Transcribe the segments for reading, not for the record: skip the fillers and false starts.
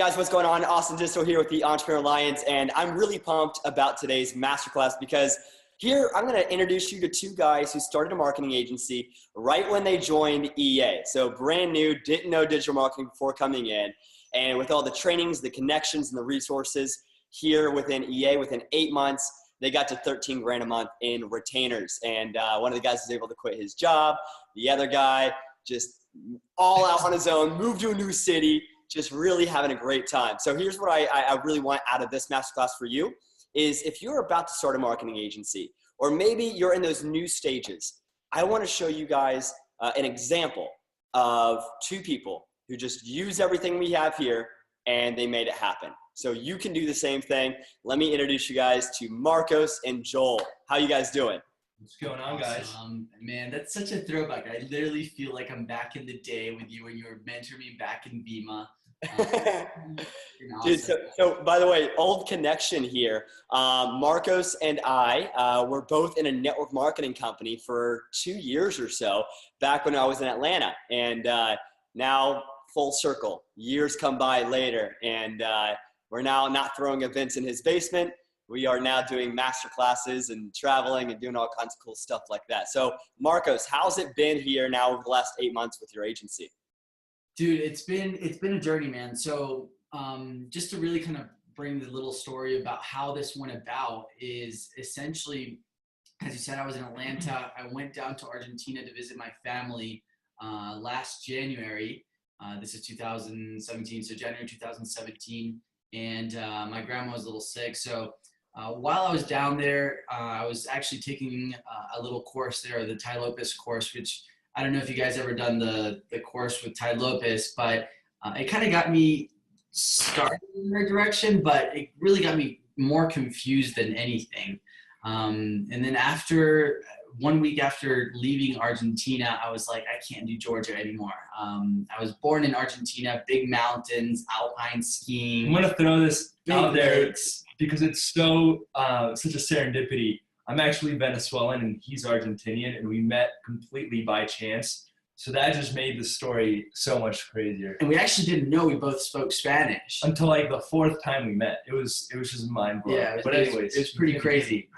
guys, what's going on? Austin Distel here with the Entrepreneur Alliance, and I'm really pumped about today's masterclass because here I'm going to introduce you to two guys who started a marketing agency right when they joined EA. So brand new, didn't know digital marketing before coming in, and with all the trainings, the connections, and the resources here within EA, within 8 months, they got to 13 grand a month in retainers. And one of the guys was able to quit his job. The other guy just all out on his own, moved to a new city, just really having a great time. So here's what I really want out of this masterclass for you is if you're about to start a marketing agency, or maybe you're in those new stages, I want to show you guys an example of two people who just use everything we have here and they made it happen. So you can do the same thing. Let me introduce you guys to Marcos and Joel. How you guys doing? What's going on, guys? Man, that's such a throwback. I literally feel like I'm back in the day with you when you were mentoring me back in Vima. Dude, so by the way, old connection here. Marcos and I were both in a network marketing company for 2 years or so back when I was in Atlanta. And now full circle, years come by later, and we're now not throwing events in his basement. We are now doing master classes and traveling and doing all kinds of cool stuff like that. So Marcos, how's it been here now over the last 8 months with your agency? Dude, it's been a journey, man. So just to really kind of bring the little story about how this went about is essentially, as you said, I was in Atlanta. I went down to Argentina to visit my family last January. This is 2017, so January 2017. And my grandma was a little sick. So while I was down there, I was actually taking a little course there, the Tai Lopez course, which I don't know if you guys ever done the course with Tai Lopez, but it kind of got me started in that direction, but it really got me more confused than anything. And then after 1 week after leaving Argentina, I was like, I can't do Georgia anymore. I was born in Argentina, big mountains, alpine skiing. I'm gonna throw this out there lakes. because it's so such a serendipity. I'm actually Venezuelan and he's Argentinian, and we met completely by chance. So that just made the story so much crazier. And we actually didn't know we both spoke Spanish Until like the fourth time we met. It was just mind blowing. Yeah, But anyways, it was pretty crazy.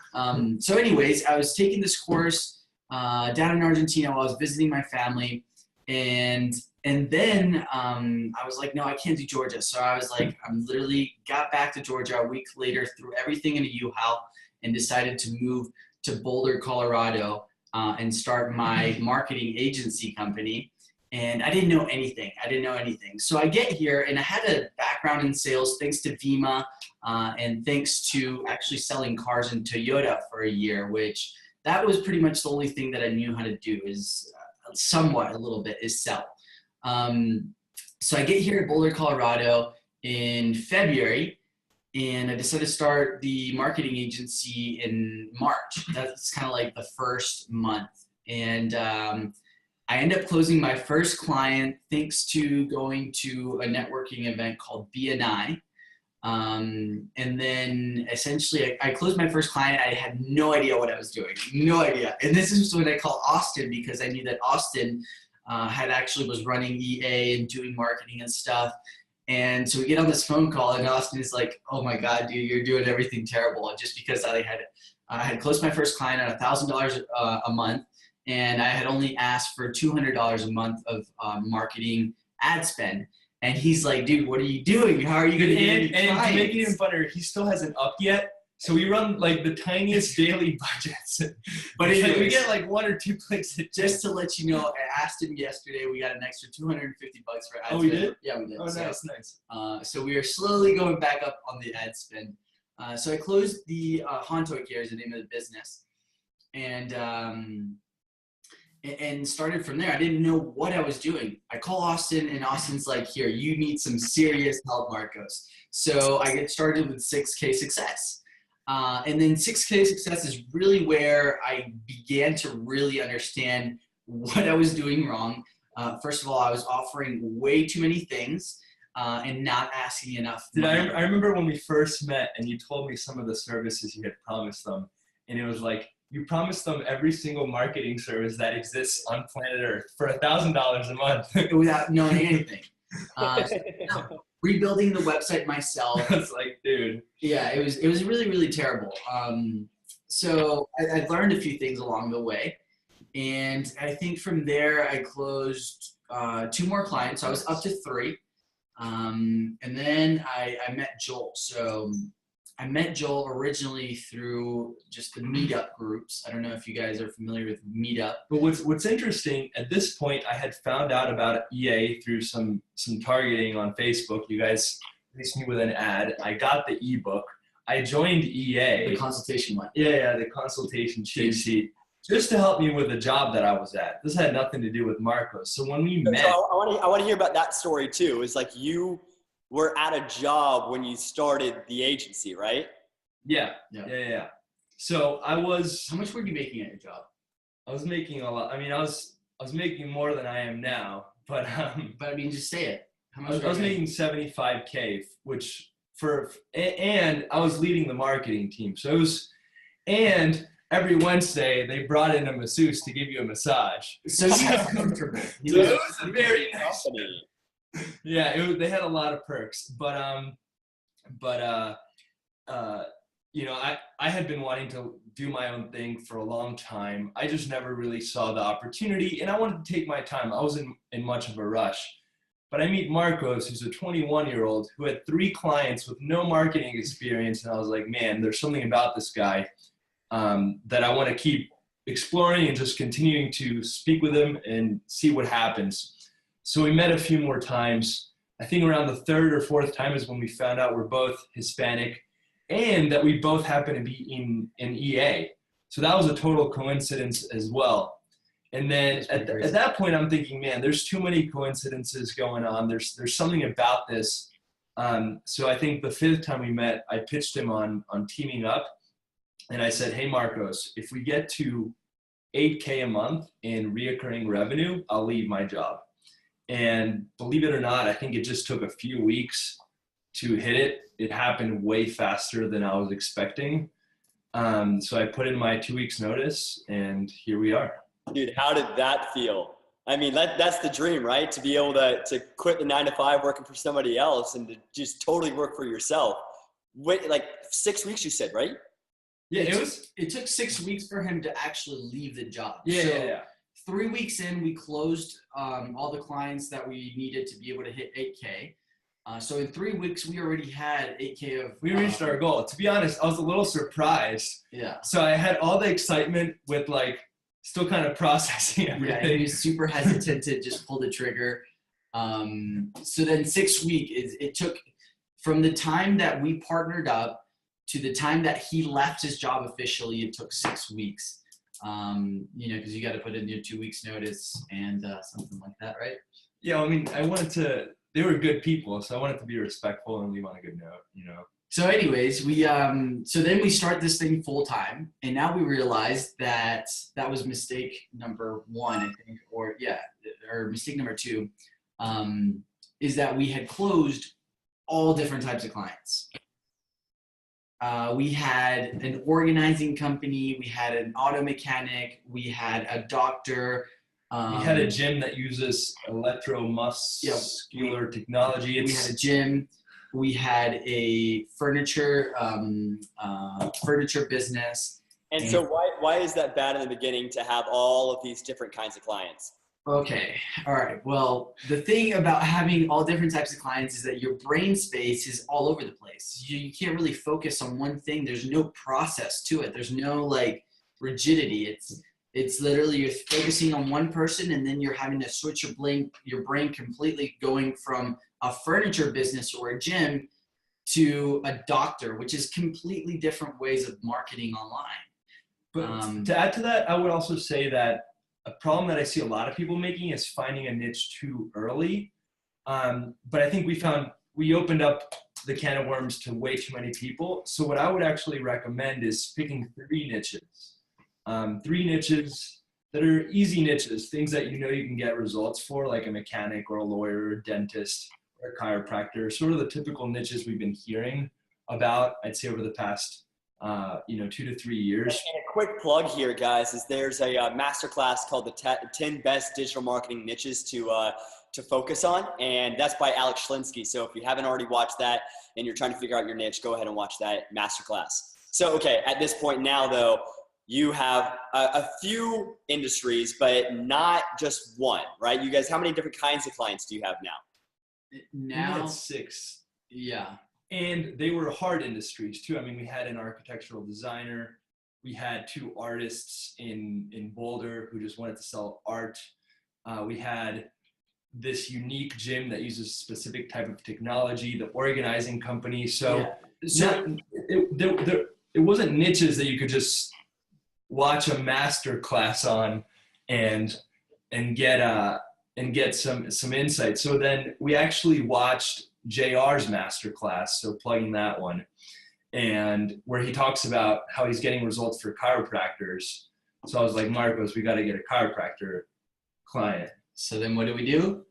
So anyways, I was taking this course down in Argentina while I was visiting my family, and then I was like, no, I can't do Georgia. So I was like, I'm literally got back to Georgia a week later, threw everything in a U-Haul, and decided to move to Boulder, Colorado, and start my marketing agency company. And I didn't know anything. So I get here, and I had a background in sales thanks to Vima and thanks to actually selling cars in Toyota for a year, which that was pretty much the only thing that I knew how to do is somewhat a little bit is sell. So I get here to Boulder, Colorado in February, and I decided to start the marketing agency in March. That's kind of like the first month. And I end up closing my first client thanks to going to a networking event called BNI. And then essentially I closed my first client. I had no idea what I was doing, no idea. And this is when I called Austin because I knew that Austin was running EA and doing marketing and stuff. And so we get on this phone call, and Austin is like, oh my God, dude, you're doing everything terrible. Just because I had closed my first client at $1,000 a month, and I had only asked for $200 a month of marketing ad spend. And he's like, dude, what are you doing? How are you going to get any clients? And to make it even funnier, he still hasn't upped yet. So we run like the tiniest daily budgets. But like, we get like 1 or 2 clicks. Just to let you know, I asked him yesterday, we got an extra $250 for ad spend. Oh, we did? Yeah, we did. Oh, nice. So we are slowly going back up on the ad spend. So I closed the Honto Care is the name of the business, and started from there. I didn't know what I was doing. I call Austin, and Austin's like, here, you need some serious help, Marcos. So I get started with 6K Success. And then 6K Success is really where I began to really understand what I was doing wrong. First of all, I was offering way too many things and not asking enough money. I remember when we first met and you told me some of the services you had promised them, and it was like, you promised them every single marketing service that exists on planet Earth for $1,000 a month. Without knowing anything. rebuilding the website myself. I was like, dude. Yeah, it was really, really terrible. So I learned a few things along the way. And I think from there, I closed 2 more clients. So I was up to 3. And then I met Joel. So I met Joel originally through just the meetup groups. I don't know if you guys are familiar with Meetup. But what's interesting, at this point, I had found out about EA through some targeting on Facebook. You guys released me with an ad. I got the ebook. I joined EA. The consultation one. Yeah, the consultation cheat sheet. Just to help me with the job that I was at. This had nothing to do with Marcos. So when we met, so I want to hear about that story too. It's like you were at a job when you started the agency, right? Yeah. So I was. How much were you making at your job? I was making a lot. I mean, I was making more than I am now, but But I mean, just say it. How much? I was making $75K, which and I was leading the marketing team. So it was, and every Wednesday they brought in a masseuse to give you a massage. So you got comfortable. So it was a very nice. Yeah, they had a lot of perks, but you know, I had been wanting to do my own thing for a long time. I just never really saw the opportunity, and I wanted to take my time. I wasn't in much of a rush. But I meet Marcos, who's a 21-year-old who had 3 clients with no marketing experience, and I was like, man, there's something about this guy that I want to keep exploring and just continuing to speak with him and see what happens. So we met a few more times. I think around the 3rd or 4th time is when we found out we're both Hispanic and that we both happen to be in EA. So that was a total coincidence as well. And then at that point, I'm thinking, man, there's too many coincidences going on. There's something about this. So I think the 5th time we met, I pitched him on teaming up. And I said, hey, Marcos, if we get to $8K a month in reoccurring revenue, I'll leave my job. And believe it or not, I think it just took a few weeks to hit it. It happened way faster than I was expecting. So I put in my 2 weeks notice, and here we are. Dude, how did that feel? I mean, that's the dream, right? To be able to quit the 9-to-5 working for somebody else and to just totally work for yourself. Wait, like 6 weeks you said, right? Yeah, it took 6 weeks for him to actually leave the job. Yeah. 3 weeks in, we closed all the clients that we needed to be able to hit 8K. So in 3 weeks, we already had 8K of. We reached our goal. To be honest, I was a little surprised. Yeah. So I had all the excitement with like still kind of processing everything. Yeah, he was super hesitant to just pull the trigger. So then 6 weeks, it took from the time that we partnered up to the time that he left his job officially, it took 6 weeks. You know, because you got to put in your 2 weeks notice and something like that, right? Yeah, I mean, they were good people, so I wanted to be respectful and leave on a good note, you know. So anyways, so then we start this thing full time, and now we realize that was mistake number 1, I think, or mistake number 2, is that we had closed all different types of clients. We had an organizing company, we had an auto mechanic, we had a doctor. We had a gym that uses electromuscular technology. We had a gym. We had a furniture business. And so why is that bad in the beginning to have all of these different kinds of clients? Okay. All right. Well, the thing about having all different types of clients is that your brain space is all over the place. You can't really focus on one thing. There's no process to it. There's no like rigidity. It's literally you're focusing on one person, and then you're having to switch your brain completely, going from a furniture business or a gym to a doctor, which is completely different ways of marketing online. But to add to that, I would also say that a problem that I see a lot of people making is finding a niche too early. But I think we opened up the can of worms to way too many people. So what I would actually recommend is picking 3 niches. 3 niches that are easy niches, things that you know you can get results for, like a mechanic or a lawyer or a dentist or a chiropractor, sort of the typical niches we've been hearing about, I'd say, over the past 2 to 3 years. And a quick plug here, guys, is there's a masterclass called the 10 Best Digital Marketing Niches to to focus on, and that's by Alex Schlinsky. So if you haven't already watched that and you're trying to figure out your niche, go ahead and watch that masterclass. So, okay, at this point now, though, you have a few industries, but not just one, right? You guys, how many different kinds of clients do you have now? We Now, had 6. yeah. And they were hard industries too. I mean, we had an architectural designer. We had 2 artists in Boulder who just wanted to sell art. We had this unique gym that uses a specific type of technology, the organizing company. So, it wasn't niches that you could just watch a master class on and get some insight. So then we actually watched JR's master class, so plugging that one, and where he talks about how he's getting results for chiropractors. So I was like, Marcos, we got to get a chiropractor client. So then what do?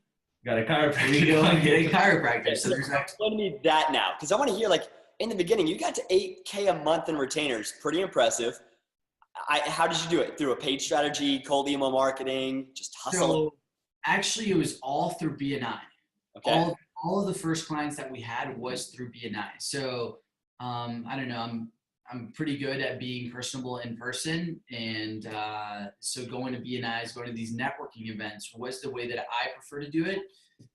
Got a chiropractor. We go and get a chiropractor. Okay, So so there's explain to me that now, because I want to hear, like, in the beginning, you got to $8K a month in retainers. Pretty impressive. How did you do it? Through a paid strategy, cold email marketing, just hustle? So actually, it was all through BNI. Okay. All of the first clients that we had was through BNI. So I don't know. I'm pretty good at being personable in person, and so going to BNI's, going to these networking events was the way that I prefer to do it.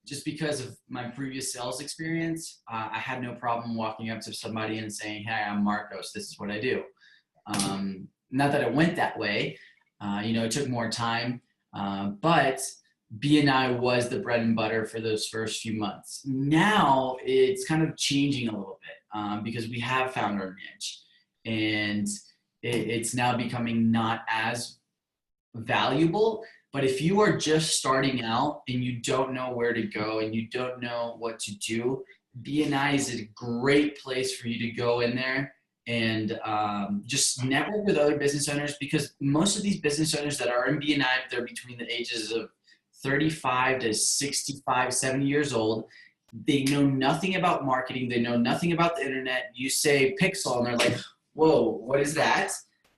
Just because of my previous sales experience, I had no problem walking up to somebody and saying, "Hey, I'm Marcos. This is what I do." Not that it went that way. It took more time, but BNI was the bread and butter for those first few months. Now it's kind of changing a little bit because we have found our niche, and it's now becoming not as valuable. But if you are just starting out and you don't know where to go and you don't know what to do, BNI is a great place for you to go in there and just network with other business owners, because most of these business owners that are in BNI, they're between the ages of 35 to 65, 70 years old. They know nothing about marketing. They know nothing about the internet. You say Pixel and they're like, whoa, what is that?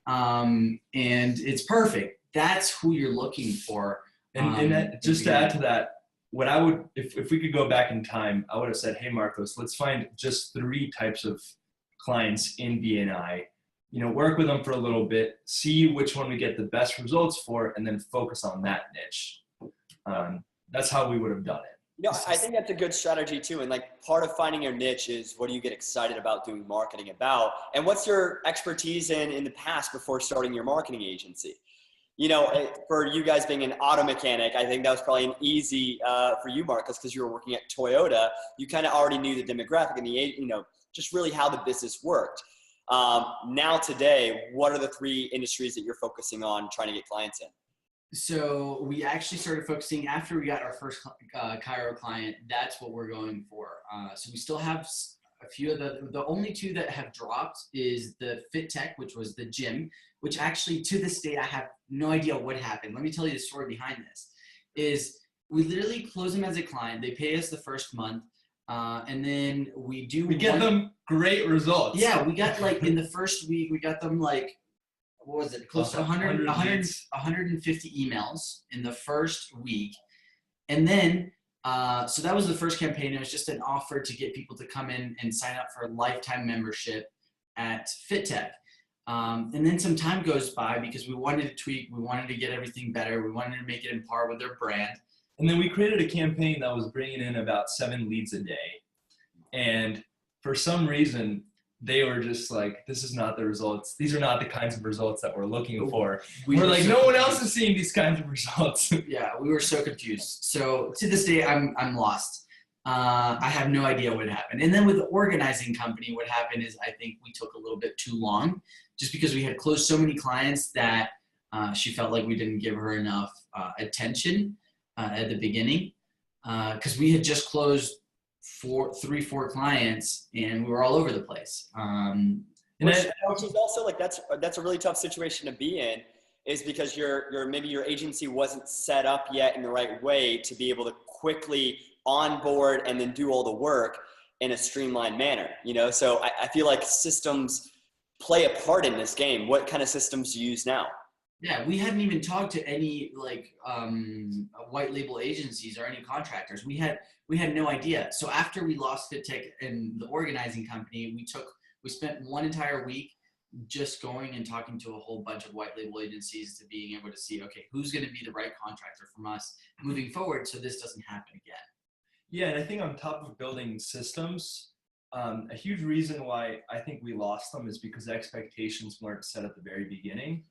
And it's perfect. That's who you're looking for. And that, just to add to that, what I would, if we could go back in time, I would have said, hey, Marcos, let's find just 3 types of clients in BNI, work with them for a little bit, see which one we get the best results for, and then focus on that niche. That's how we would have done it. I think that's a good strategy too. And like, part of finding your niche is, what do you get excited about doing marketing about? And what's your expertise in the past before starting your marketing agency? For you guys being an auto mechanic, I think that was probably an easy for you, Marcus, because you were working at Toyota. You kind of already knew the demographic and just really how the business worked. Now today, what are the 3 industries that you're focusing on trying to get clients in? So we actually started focusing after we got our first Chiro client. That's what we're going for. So we still have a few of the only 2 that have dropped is the Fit Tech, which was the gym, which actually to this day, I have no idea what happened. Let me tell you the story behind this. Is we literally close them as a client. They pay us the first month. And then we get them great results. Yeah, we got like in the first week, we got them like, what was it? Close to 150 emails in the first week. And then, so that was the first campaign. It was just an offer to get people to come in and sign up for a lifetime membership at FitTech. And then some time goes by because we wanted to tweak, we wanted to get everything better. We wanted to make it in par with their brand. And then we created a campaign that was bringing in about 7 leads a day. And for some reason, they were just like, this is not the results. These are not the kinds of results that we're looking for. We're like, no one else is seeing these kinds of results. Yeah, we were so confused. So to this day, I'm lost. I have no idea what happened. And then with the organizing company, what happened is I think we took a little bit too long just because we had closed so many clients that she felt like we didn't give her enough attention at the beginning, because we had just closed 4 clients and we were all over the place. Which is also like, that's a really tough situation to be in, is because maybe your agency wasn't set up yet in the right way to be able to quickly onboard and then do all the work in a streamlined manner. So I feel like systems play a part in this game. What kind of systems do you use now? Yeah, we hadn't even talked to any white label agencies or any contractors. We had no idea. So after we lost FitTech and the organizing company, we spent one entire week just going and talking to a whole bunch of white label agencies to being able to see, okay, who's going to be the right contractor from us moving forward so this doesn't happen again. Yeah, and I think on top of building systems, a huge reason why I think we lost them is because expectations weren't set at the very beginning.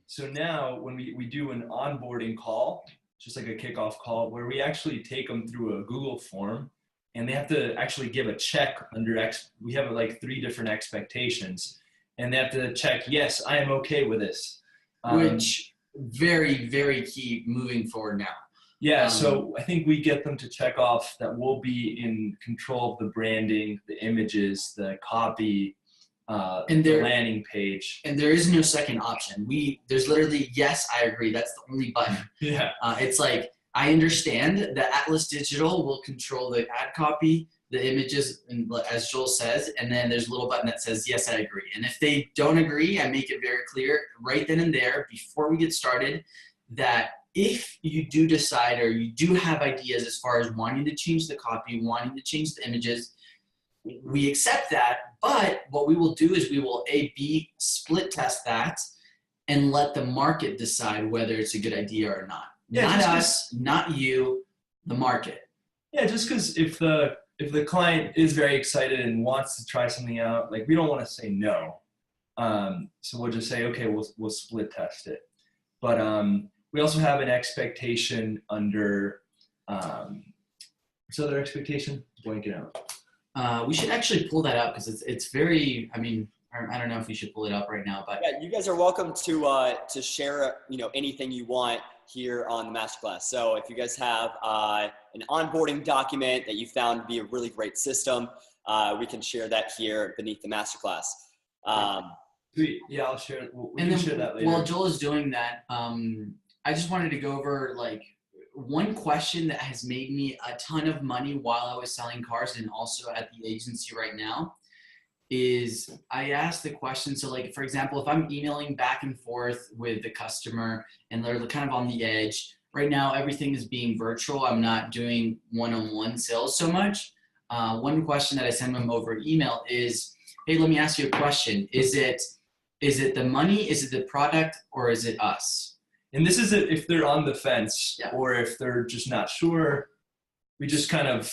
So now when we do an onboarding call, just like a kickoff call, where we actually take them through a Google form and they have to actually give a check under we have like 3 different expectations, and they have to check, yes, I am okay with this. Which very, very key moving forward now. Yeah, so I think we get them to check off that we'll be in control of the branding, the images, the copy, the landing page. And there is no second option. There's literally, yes, I agree. That's the only button. Yeah. It's like, I understand that Atlas Digital will control the ad copy, the images, and as Joel says, and then there's a little button that says, yes, I agree. And if they don't agree, I make it very clear right then and there before we get started that if you do decide or you do have ideas as far as wanting to change the copy, wanting to change the images, we accept that. But what we will do is we will A/B split test that and let the market decide whether it's a good idea or not. Yeah, not us, not you, the market. Yeah, just because if the client is very excited and wants to try something out, like we don't want to say no. So we'll just say, okay, we'll split test it. But we also have an expectation under what's the other expectation? Blanking out. We should actually pull that up because it's very, I mean, I don't know if we should pull it up right now, but yeah, you guys are welcome to share anything you want here on the masterclass. So if you guys have an onboarding document that you found to be a really great system, we can share that here beneath the masterclass. Sweet. Yeah, I'll share it. We can share that later. While Joel is doing that, I just wanted to go over like one question that has made me a ton of money while I was selling cars and also at the agency right now is I asked the question. So like, for example, if I'm emailing back and forth with the customer and they're kind of on the edge, right now everything is being virtual. I'm not doing one-on-one sales so much. One question that I send them over email is, hey, let me ask you a question. Is it the money, is it the product, or is it us? And this is if they're on the fence, yeah, or if they're just not sure. We just kind of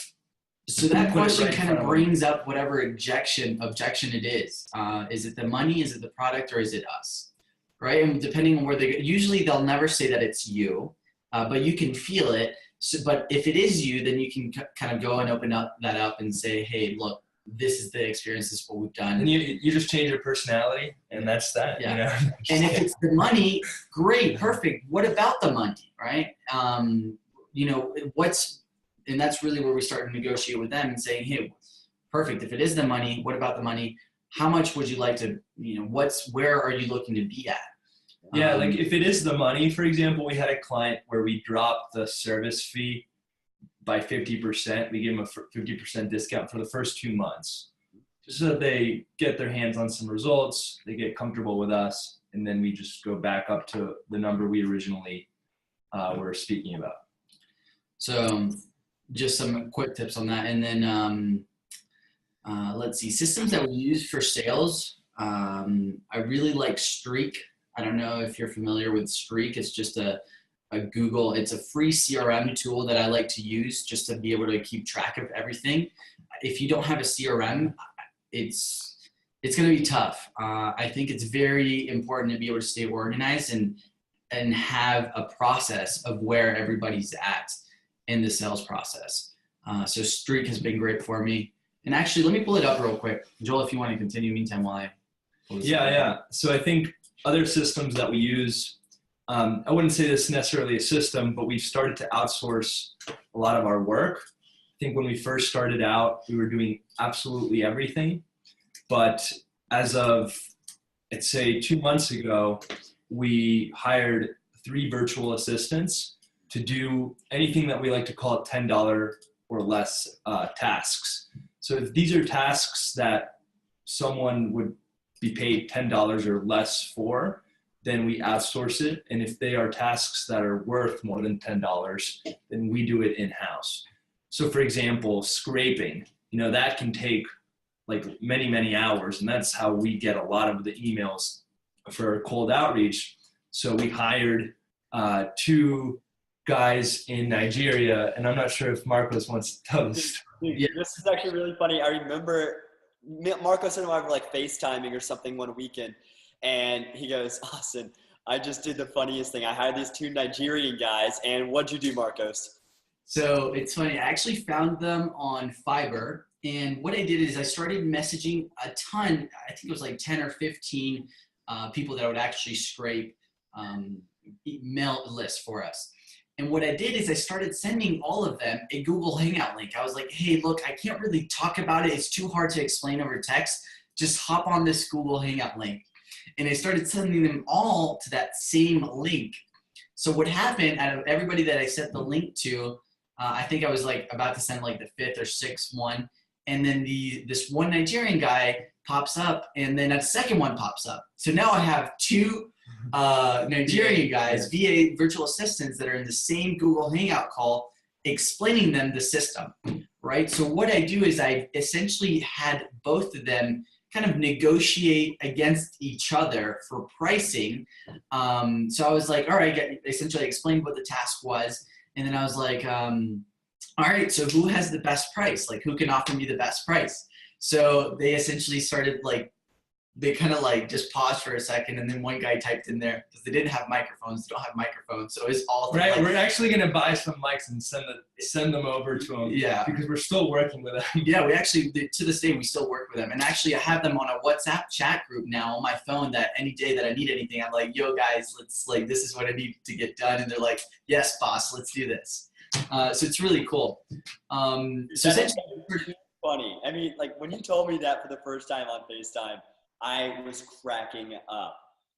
so that question kind of brings up whatever objection it is. Is it the money, is it the product, or is it us? Right? And depending on where they go, usually they'll never say that it's you, but you can feel it. So, but if it is you, then you can kind of go and open that up and say, hey, look, this is the experience, this is what we've done. And you just change your personality, and that's that. Yeah. You know? And if it's the money, great, perfect. What about the money, right? And that's really where we start to negotiate with them and saying, hey, perfect. If it is the money, what about the money? How much would you like to, where are you looking to be at? Yeah, like if it is the money, for example, we had a client where we dropped the service fee by 50%. We gave them a 50% discount for the first 2 months, just so that they get their hands on some results, they get comfortable with us, and then we just go back up to the number we originally were speaking about. So just some quick tips on that. And then let's see, systems that we use for sales. I really like Streak. I don't know if you're familiar with Streak. It's just a Google, it's a free CRM tool that I like to use just to be able to keep track of everything. If you don't have a CRM, it's going to be tough. I think it's very important to be able to stay organized and have a process of where everybody's at in the sales process. So Streak has been great for me. And actually, let me pull it up real quick. Joel, if you want to continue, meantime, while I pull this up. Yeah. So I think other systems that we use, I wouldn't say this is necessarily a system, but we've started to outsource a lot of our work. I think when we first started out, we were doing absolutely everything. But as of, let's say 2 months ago, we hired 3 virtual assistants to do anything that we like to call $10 or less tasks. So if these are tasks that someone would be paid $10 or less for, then we outsource it. And if they are tasks that are worth more than $10, then we do it in-house. So for example, scraping, that can take like many, many hours. And that's how we get a lot of the emails for cold outreach. So we hired 2 guys in Nigeria, and I'm not sure if Marcos wants to tell this story. Yeah, this is actually really funny. I remember Marcos and I were like FaceTiming or something one weekend, and he goes, "Austin, I just did the funniest thing. I hired these 2 Nigerian guys, and what'd you do, Marcos?" So it's funny. I actually found them on Fiverr, and what I did is I started messaging a ton. I think it was like 10 or 15 people that would actually scrape email lists for us. And what I did is I started sending all of them a Google Hangout link. I was like, hey, look, I can't really talk about it. It's too hard to explain over text. Just hop on this Google Hangout link. And I started sending them all to that same link. So what happened, out of everybody that I sent the link to, I think I was like about to send like the 5th or 6th one. And then this one Nigerian guy pops up, and then a second one pops up. So now I have 2 Nigerian guys, VA virtual assistants, that are in the same Google Hangout call explaining them the system, right? So what I do is I essentially had both of them kind of negotiate against each other for pricing. So I was like, all right, essentially explained what the task was. And then I was like, all right, so who has the best price? Like, who can offer me the best price? So they essentially started they kind of just paused for a second, and then one guy typed in there, because they didn't have microphones. They don't have microphones, so it's all right. We're actually gonna buy some mics and send them over to them. Yeah, because we're still working with them. Yeah, we actually, to this day, we still work with them, and actually I have them on a WhatsApp chat group now on my phone. That any day that I need anything, I'm like, yo guys, let's this is what I need to get done, and they're like, yes, boss, let's do this. So it's really cool. So essentially, funny. I mean, when you told me that for the first time on FaceTime, I was cracking up.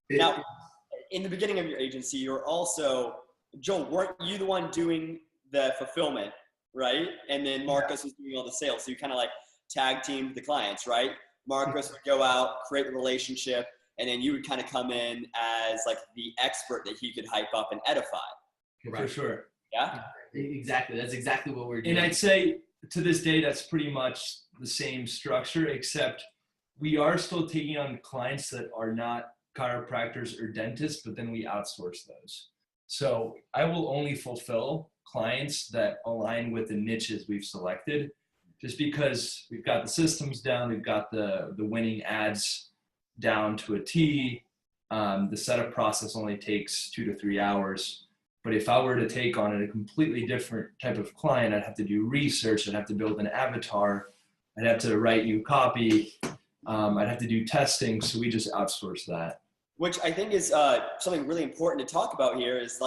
Now, in the beginning of your agency, you're also, Joel, weren't you the one doing the fulfillment, right? And then Marcos was doing all the sales. So you kind of tag teamed the clients, right? Marcos would go out, create the relationship, and then you would kind of come in as the expert that he could hype up and edify. Right. For sure. Yeah? Exactly. That's exactly what we're doing. And I'd say to this day, that's pretty much the same structure, except we are still taking on clients that are not chiropractors or dentists, but then we outsource those. So I will only fulfill clients that align with the niches we've selected, just because we've got the systems down, we've got the winning ads down to a T. The setup process only takes 2 to 3 hours. But if I were to take on a completely different type of client, I'd have to do research, I'd have to build an avatar, I'd have to write you copy, I'd have to do testing, so we just outsource that. Which I think is something really important to talk about here is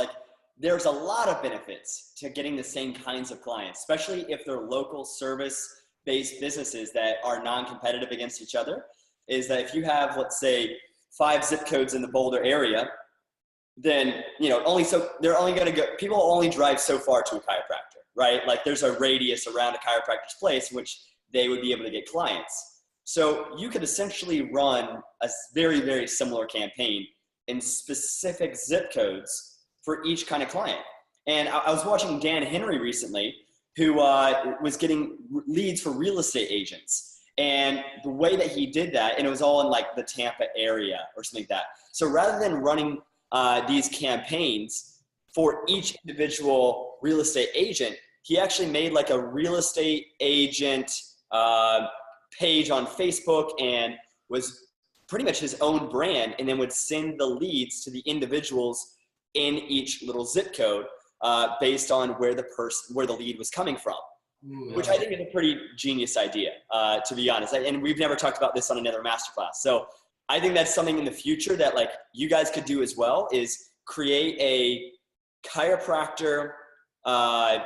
there's a lot of benefits to getting the same kinds of clients, especially if they're local service-based businesses that are non-competitive against each other, is that if you have, let's say, 5 zip codes in the Boulder area, then, they're only going to go, people only drive so far to a chiropractor, right? There's a radius around a chiropractor's place in which they would be able to get clients. So you could essentially run a very, very similar campaign in specific zip codes for each kind of client. And I was watching Dan Henry recently, who was getting leads for real estate agents. And the way that he did that, and it was all in the Tampa area or something like that. So rather than running these campaigns for each individual real estate agent, he actually made a real estate agent page on Facebook, and was pretty much his own brand, and then would send the leads to the individuals in each little zip code based on where the lead was coming from. Ooh, which I think is a pretty genius idea, to be honest. And we've never talked about this on another masterclass. So I think that's something in the future that you guys could do as well, is create a chiropractor, a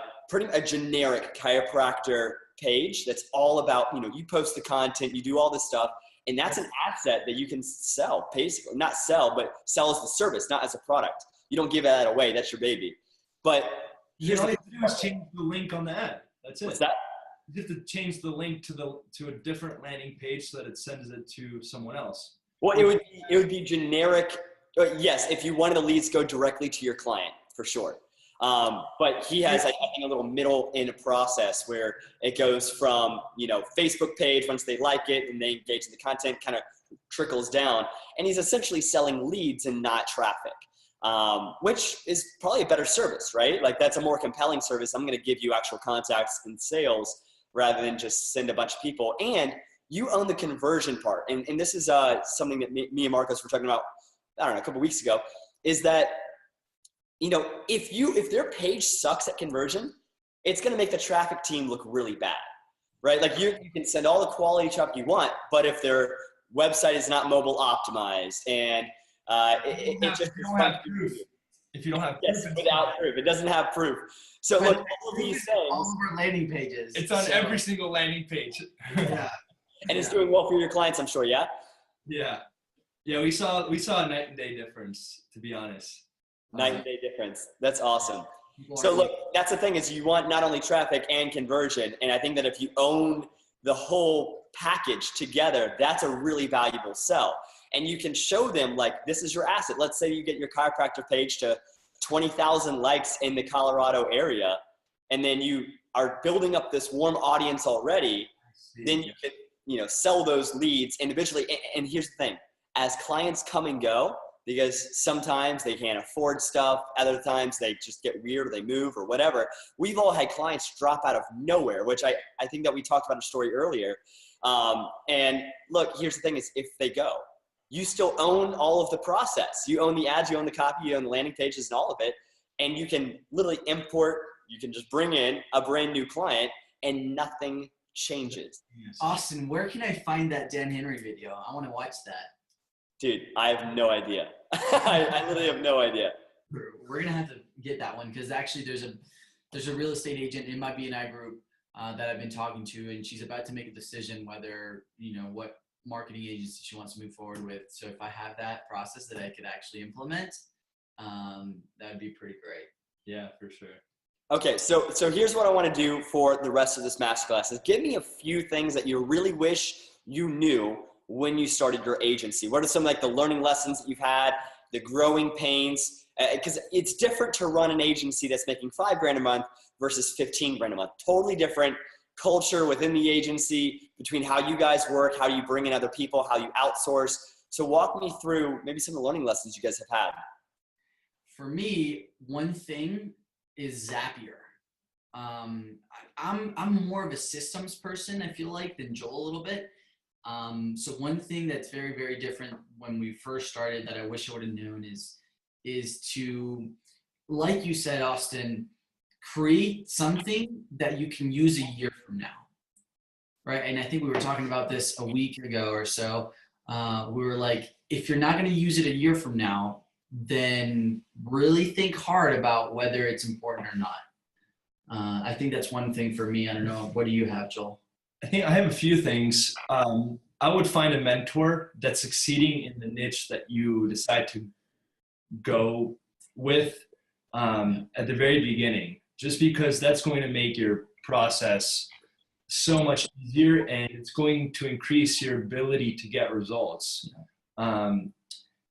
generic chiropractor page that's all about, you post the content, you do all this stuff, and that's an asset that you can sell, basically. Not sell, but sell as the service, not as a product. You don't give that away, that's your baby. But all you have to do is change the link on the ad. That's it. What's that? You have to change the link to a different landing page so that it sends it to someone else. Well, it would be generic Yes, if you wanted the leads go directly to your client, for sure. But he has, I think, a little middle in a process where it goes from, Facebook page, once they like it and they engage in the content, kind of trickles down. And he's essentially selling leads and not traffic, which is probably a better service, right? Like that's a more compelling service. I'm going to give you actual contacts and sales rather than just send a bunch of people. And you own the conversion part. And this is something that me and Marcos were talking about, I don't know, a couple weeks ago, is that, if their page sucks at conversion, it's going to make the traffic team look really bad, right? Like you can send all the quality traffic you want, but if their website is not mobile optimized and if you don't have proof, yes, without proof, it doesn't have proof. So look, all of these things, all over landing pages. It's on every single landing page. Yeah. And it's doing well for your clients, I'm sure. Yeah. Yeah. We saw a night and day difference, to be honest. Night and day difference. That's awesome. So look, that's the thing, is you want not only traffic and conversion. And I think that if you own the whole package together, that's a really valuable sell. And you can show them, like, this is your asset. Let's say you get your chiropractor page to 20,000 likes in the Colorado area, and then you are building up this warm audience already. Then you can, sell those leads individually. And here's the thing, as clients come and go, because sometimes they can't afford stuff, other times they just get weird or they move or whatever. We've all had clients drop out of nowhere, which I think that we talked about in a story earlier. And look, here's the thing, is if they go, you still own all of the process. You own the ads, you own the copy, you own the landing pages and all of it. And you can literally you can just bring in a brand new client and nothing changes. Austin, where can I find that Dan Henry video? I want to watch that. Dude, I have no idea. I literally have no idea. We're gonna have to get that one, because actually there's a real estate agent in my BNI group that I've been talking to, and she's about to make a decision whether what marketing agency she wants to move forward with. So if I have that process that I could actually implement, that would be pretty great. Yeah, for sure. Okay, so here's what I want to do for the rest of this masterclass is give me a few things that you really wish you knew when you started your agency. What are some the learning lessons that you've had, the growing pains? Because it's different to run an agency that's making $5,000 a month versus $15,000 a month. Totally different culture within the agency, between how you guys work, how you bring in other people, how you outsource. So walk me through maybe some of the learning lessons you guys have had. For me, one thing is Zapier. I'm more of a systems person, I feel like, than Joel a little bit. So one thing that's very, very different when we first started that I wish I would have known is to, like you said, Austin, create something that you can use a year from now, right? And I think we were talking about this a week ago or so. We were like, if you're not going to use it a year from now, then really think hard about whether it's important or not. I think that's one thing for me. I don't know. What do you have, Joel? I think I have a few things. I would find a mentor that's succeeding in the niche that you decide to go with at the very beginning, just because that's going to make your process so much easier, and it's going to increase your ability to get results.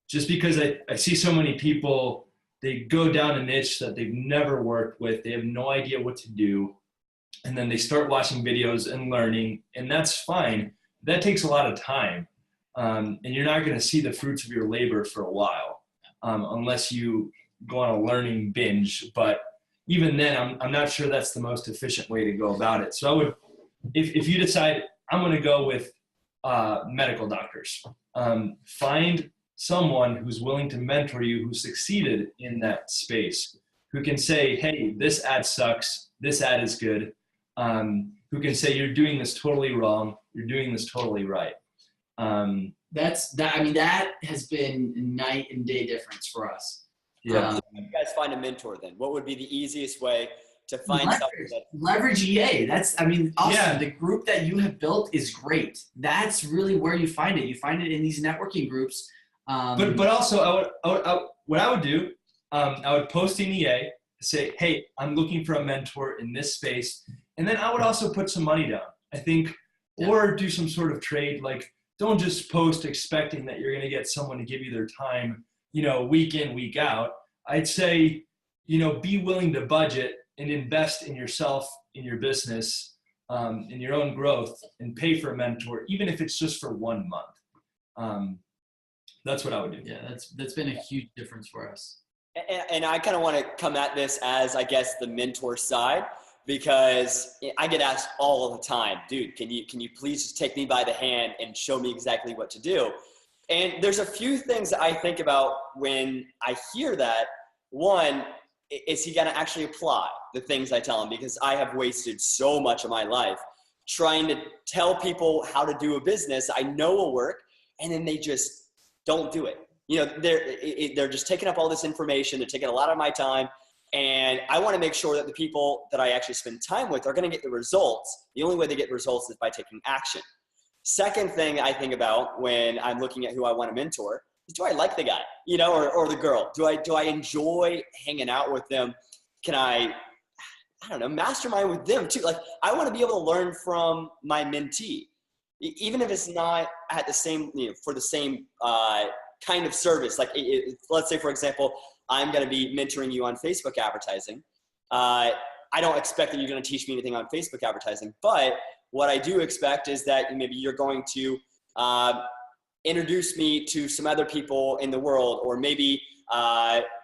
Just because I see so many people, they go down a niche that they've never worked with, they have no idea what to do, and then they start watching videos and learning, and that's fine. That takes a lot of time, and you're not going to see the fruits of your labor for a while unless you go on a learning binge. But even then, I'm not sure that's the most efficient way to go about it. So I would, if you decide I'm going to go with medical doctors, find someone who's willing to mentor you, who succeeded in that space, who can say, hey, this ad sucks, this ad is good, who can say you're doing this totally wrong, you're doing this totally right. That has been night and day difference for us. Yeah. So you guys find a mentor then. What would be the easiest way to find something that leverage EA? The group that you have built is great. That's really where you find it. You find it in these networking groups. But also what I would do, I would post in EA, say, hey, I'm looking for a mentor in this space. And then I would also put some money down, I think, or do some sort of trade. Like, don't just post expecting that you're going to get someone to give you their time week in, week out. I'd say, be willing to budget and invest in yourself, in your business, in your own growth, and pay for a mentor, even if it's just for 1 month. That's what I would do. Yeah, that's been a huge difference for us. And I kind of want to come at this as, I guess, the mentor side, because I get asked all of the time, dude, can you please just take me by the hand and show me exactly what to do? And there's a few things that I think about when I hear that. One, is he going to actually apply the things I tell him? Because I have wasted so much of my life trying to tell people how to do a business I know will work, and then they just don't do it. They're just taking up all this information. They're taking a lot of my time. And I want to make sure that the people that I actually spend time with are going to get the results. The only way they get results is by taking action. Second thing I think about when I'm looking at who I want to mentor is, do I like the guy, or the girl? Do I enjoy hanging out with them? Can I don't know, mastermind with them too? Like, I want to be able to learn from my mentee, even if it's not at the same, for the same kind of service. Like, let's say, for example, I'm going to be mentoring you on Facebook advertising. I don't expect that you're going to teach me anything on Facebook advertising, but what I do expect is that maybe you're going to introduce me to some other people in the world, or maybe,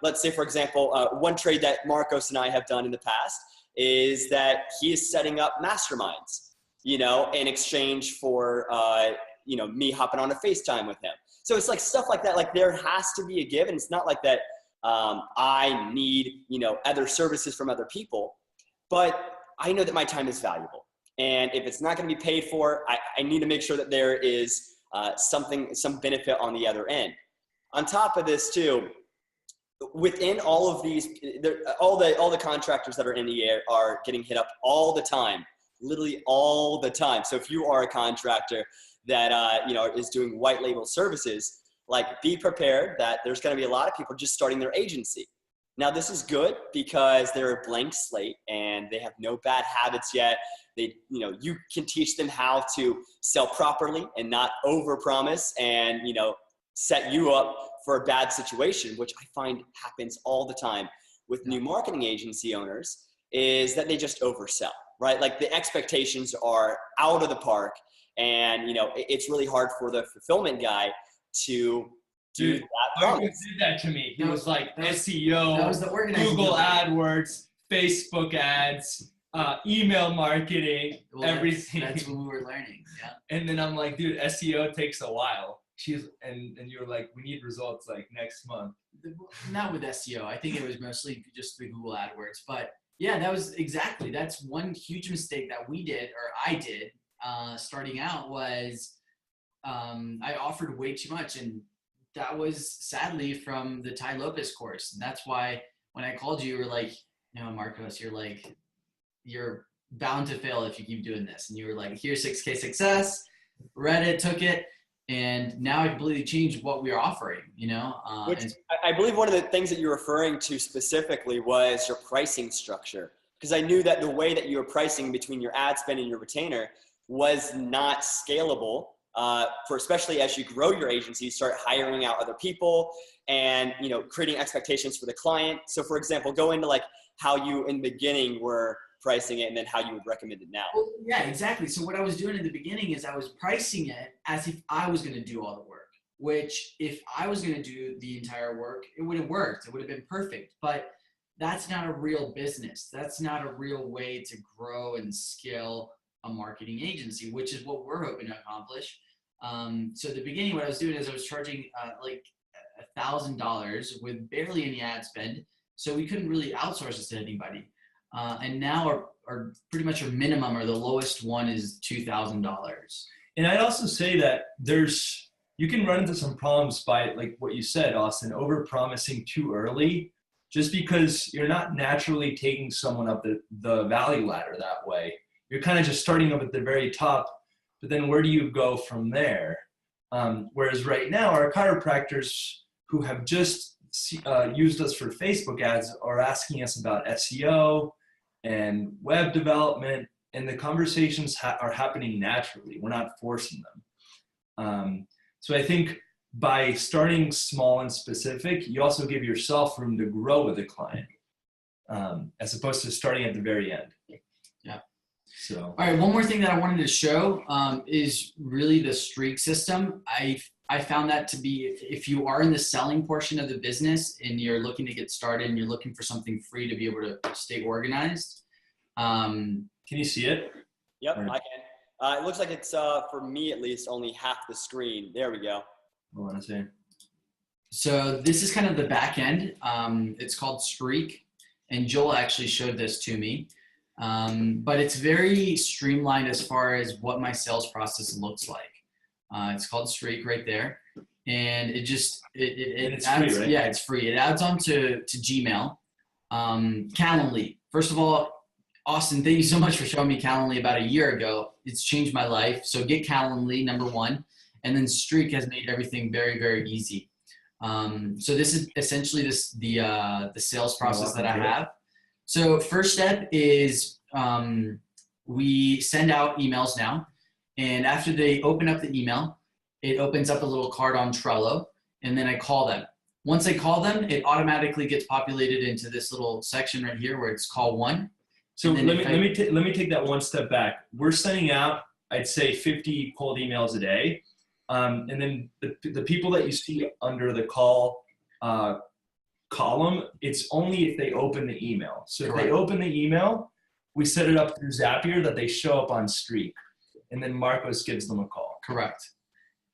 let's say, for example, one trade that Marcos and I have done in the past is that he is setting up masterminds, in exchange for, me hopping on a FaceTime with him. So it's like stuff like that. Like, there has to be a give, and it's not like that I need, other services from other people, but I know that my time is valuable. And if it's not going to be paid for, I need to make sure that there is some benefit on the other end. On top of this too, within all of these, all the contractors that are in the air are getting hit up all the time, literally all the time. So if you are a contractor that is doing white label services, like, be prepared that there's going to be a lot of people just starting their agency. Now, this is good because they're a blank slate and they have no bad habits yet. You can teach them how to sell properly and not overpromise and, set you up for a bad situation, which I find happens all the time with new marketing agency owners, is that they just oversell, right? Like, the expectations are out of the park, and, it's really hard for the fulfillment guy to do that. Marcus did that to me. He was like, SEO, that was the Google AdWords, Facebook ads, email marketing, everything. That's what we were learning. Yeah. And then I'm like, dude, SEO takes a while. And you were like, we need results like next month. Not with SEO. I think it was mostly just the Google AdWords. But yeah, that's one huge mistake that we did, or I did, starting out, was I offered way too much. And that was sadly from the Tai Lopez course. And that's why when I called you, you were like, Marcos, you're bound to fail if you keep doing this. And you were like, here's 6K success, read it, took it. And now I completely changed what we are offering, Which I believe one of the things that you're referring to specifically was your pricing structure. Because I knew that the way that you were pricing between your ad spend and your retainer was not scalable. Especially as you grow your agency, start hiring out other people and, creating expectations for the client. So, for example, go into like how you in the beginning were pricing it and then how you would recommend it now. Well, yeah, exactly. So what I was doing in the beginning is I was pricing it as if I was going to do all the work, which if I was going to do the entire work, it would have worked. It would have been perfect. But that's not a real business. That's not a real way to grow and scale a marketing agency, which is what we're hoping to accomplish. So at the beginning, what I was doing is I was charging like $1,000 with barely any ad spend. So we couldn't really outsource this to anybody. And now our pretty much our minimum, or the lowest one, is $2,000. And I'd also say that you can run into some problems by, like what you said, Austin, over promising too early, just because you're not naturally taking someone up the value ladder that way. You're kind of just starting up at the very top, but then where do you go from there? Whereas right now, our chiropractors who have just used us for Facebook ads are asking us about SEO and web development, and the conversations are happening naturally. We're not forcing them. So I think by starting small and specific, you also give yourself room to grow with a client, as opposed to starting at the very end. Yeah. So. All right. One more thing that I wanted to show is really the streak system. I found that to be, if you are in the selling portion of the business and you're looking to get started and you're looking for something free to be able to stay organized. Can you see it? Yep, I can. It looks like it's, for me at least, only half the screen. There we go. I want to see. So this is kind of the back end. It's called Streak, and Joel actually showed this to me. But it's very streamlined as far as what my sales process looks like. It's called Streak right there, and it's adds, free, right? Yeah, it's free. It adds on to Gmail. Calendly. First of all, Austin, thank you so much for showing me Calendly about a year ago. It's changed my life. So get Calendly, number one, and then Streak has made everything very, very easy. So this is essentially the sales process that I have. So first step is we send out emails now. And after they open up the email, it opens up a little card on Trello, and then I call them. Once I call them, it automatically gets populated into this little section right here where it's call one. So let me take that one step back. We're sending out, I'd say, 50 cold emails a day, and then the people that you see under the call column, it's only if they open the email. So if they open the email, we set it up through Zapier that they show up on Streak. And then Marcos gives them a call. Correct.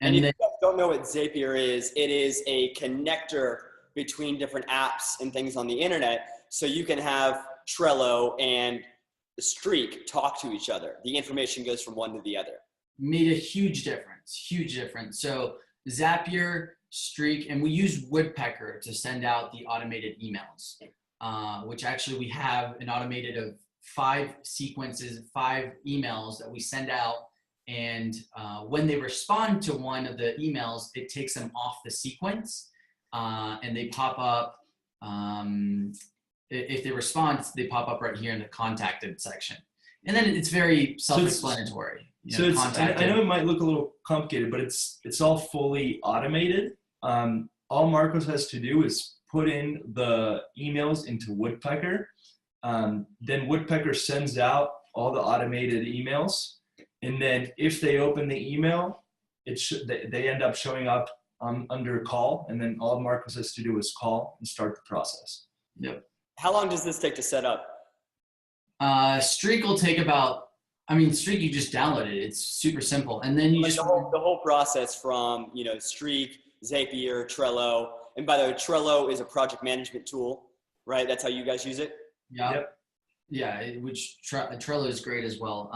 And if you guys don't know what Zapier is, it is a connector between different apps and things on the internet. So you can have Trello and Streak talk to each other. The information goes from one to the other. Made a huge difference. So Zapier, Streak, and we use Woodpecker to send out the automated emails, which actually we have an automated of 5 sequences, 5 emails that we send out. And when they respond to one of the emails, it takes them off the sequence and they pop up. If they respond, they pop up right here in the contacted section. And then it's very self-explanatory. So I know it might look a little complicated, but it's all fully automated. All Marcos has to do is put in the emails into Woodpecker. Then Woodpecker sends out all the automated emails, and then if they open the email, they end up showing up under call, and then all Marcos has to do is call and start the process. Yep. How long does this take to set up? Streak will take about, Streak, you just download it. It's super simple. And then you the whole process from, Streak, Zapier, Trello. And by the way, Trello is a project management tool, right? That's how you guys use it? Yep. Yeah, which Trello is great as well.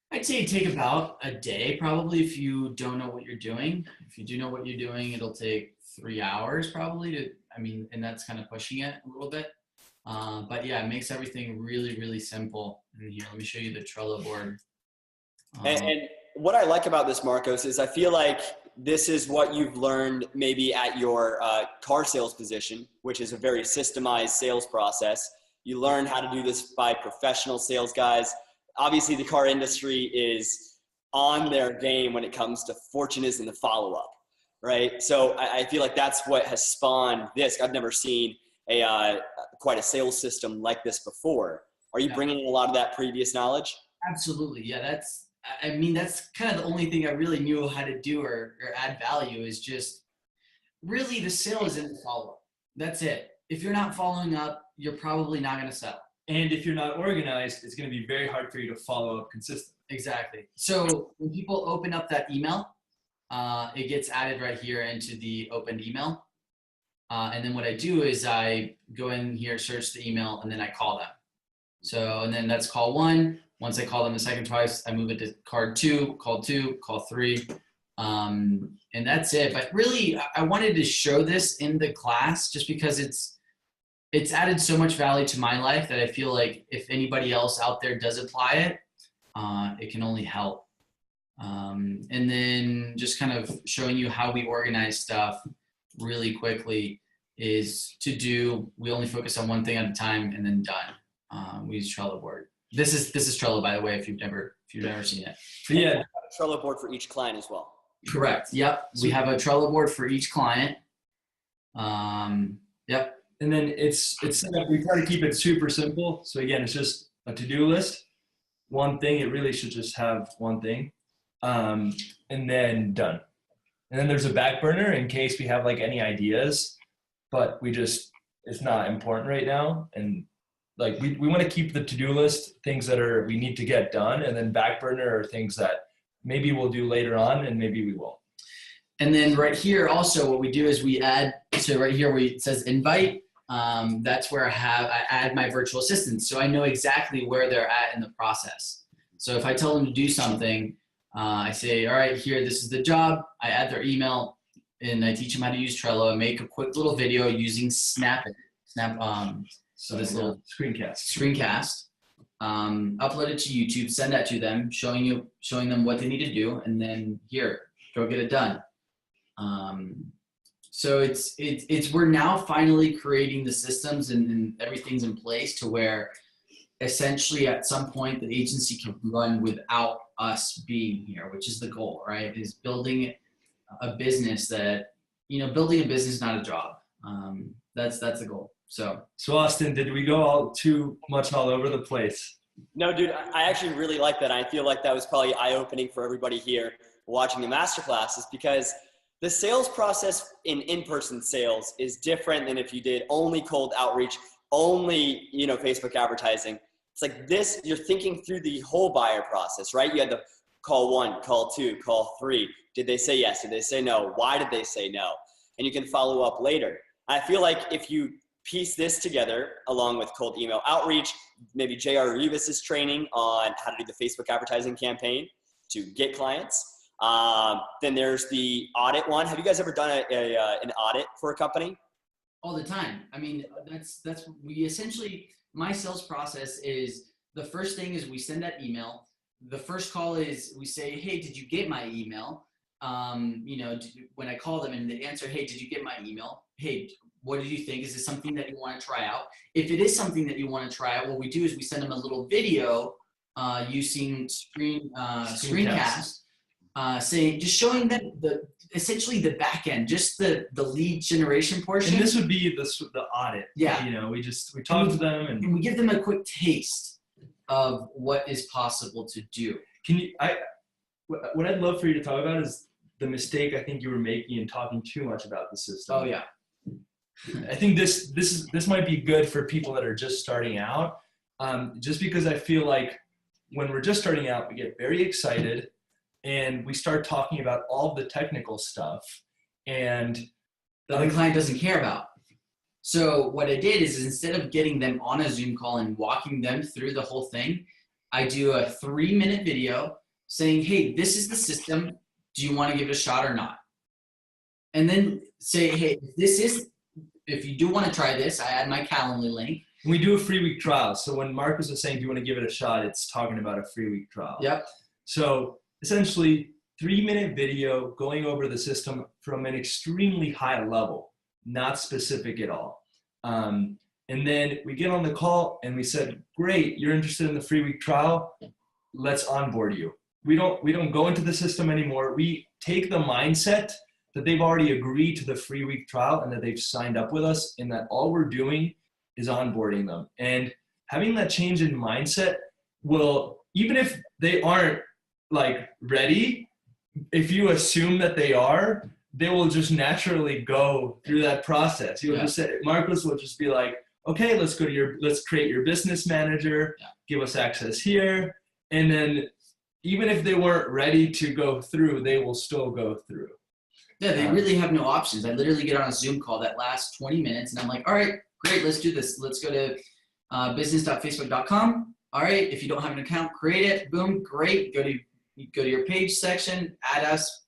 I'd say it'd take about a day probably if you don't know what you're doing. If you do know what you're doing, it'll take 3 hours probably and that's kind of pushing it a little bit. But yeah, it makes everything really, really simple. And here, let me show you the Trello board. And what I like about this, Marcos, is I feel like this is what you've learned maybe at your car sales position, which is a very systemized sales process. You learn how to do this by professional sales guys. Obviously, the car industry is on their game when it comes to Fortune is in the follow-up, right? So I feel like that's what has spawned this. I've never seen quite a sales system like this before. Are you bringing in a lot of that previous knowledge? Absolutely. Yeah, that's kind of the only thing I really knew how to do or add value is just really the sale is in the follow-up. That's it. If you're not following up, you're probably not going to sell. And if you're not organized, it's going to be very hard for you to follow up consistently. Exactly. So when people open up that email, it gets added right here into the opened email. And then what I do is I go in here, search the email, and then I call them. So, and then that's call one. Once I call them the second twice, I move it to call two, call 3. And that's it. But really, I wanted to show this in the class just because it's added so much value to my life that I feel like if anybody else out there does apply it, it can only help. And then just kind of showing you how we organize stuff really quickly is we only focus on one thing at a time and then done. We use Trello board. This is Trello, by the way, if you've never seen it. But yeah, a Trello board for each client as well. Correct. Yep. We have a Trello board for each client. Yep. And then it's set up, we try to keep it super simple. So again, it's just a to-do list. One thing, it really should just have one thing. And then done. And then there's a back burner in case we have like any ideas, but it's not important right now. And like we want to keep the to-do list, things that we need to get done, and then back burner are things that maybe we'll do later on and maybe we won't. And then right here also what we do is we add, so right here where it says invite, that's where I add my virtual assistants. So I know exactly where they're at in the process. So if I tell them to do something, I say, all right, here, this is the job. I add their email and I teach them how to use Trello and make a quick little video using so this little screencast, upload it to YouTube, send that to them, showing them what they need to do. And then here, go get it done. So we're now finally creating the systems and everything's in place to where essentially at some point the agency can run without us being here, which is the goal, right? Is building a business that, building a business, not a job. That's the goal. So Austin, did we go all too much all over the place? No, dude, I actually really like that. I feel like that was probably eye-opening for everybody here watching the masterclasses, because the sales process in-person sales is different than if you did only cold outreach, only, Facebook advertising. It's like this, you're thinking through the whole buyer process, right? You had the call 1, call 2, call 3. Did they say yes? Did they say no? Why did they say no? And you can follow up later. I feel like if you piece this together along with cold email outreach, maybe J.R. Rivas's training on how to do the Facebook advertising campaign to get clients. Then there's the audit one. Have you guys ever done an audit for a company? All the time. I mean, we essentially, my sales process is, the first thing is we send that email. The first call is we say, hey, did you get my email? When I call them and they answer, hey, did you get my email? Hey, what did you think? Is this something that you want to try out? If it is something that you want to try out, what we do is we send them a little video using screencast. Just showing them essentially the back end, just the lead generation portion. And this would be the audit. Yeah. We talk to them and we give them a quick taste of what is possible to do. What I'd love for you to talk about is the mistake I think you were making in talking too much about the system. Oh yeah. I think this might be good for people that are just starting out. Just because I feel like when we're just starting out, we get very excited and we start talking about all the technical stuff and that the client doesn't care about. So what I did is instead of getting them on a Zoom call and walking them through the whole thing, I do a 3-minute video saying, hey, this is the system. Do you want to give it a shot or not? And then say, hey, if you do want to try this, I add my Calendly link. We do a free week trial. So when Marcus was saying, do you want to give it a shot? It's talking about a free week trial. Yep. So essentially 3-minute video going over the system from an extremely high level, not specific at all. And then we get on the call and we said, great, you're interested in the free week trial. Let's onboard you. We don't go into the system anymore. We take the mindset that they've already agreed to the free week trial and that they've signed up with us, and that all we're doing is onboarding them. And having that change in mindset will, even if they aren't like ready, if you assume that they are, they will just naturally go through that process. You'll just say, Marcus will just be like, okay, let's create your business manager, give us access here. And then even if they weren't ready to go through, they will still go through. Yeah, they really have no options. I literally get on a Zoom call that lasts 20 minutes and I'm like, all right, great, let's do this. Let's go to business.facebook.com. All right, if you don't have an account, create it. Boom, great. Go to your page section, add us.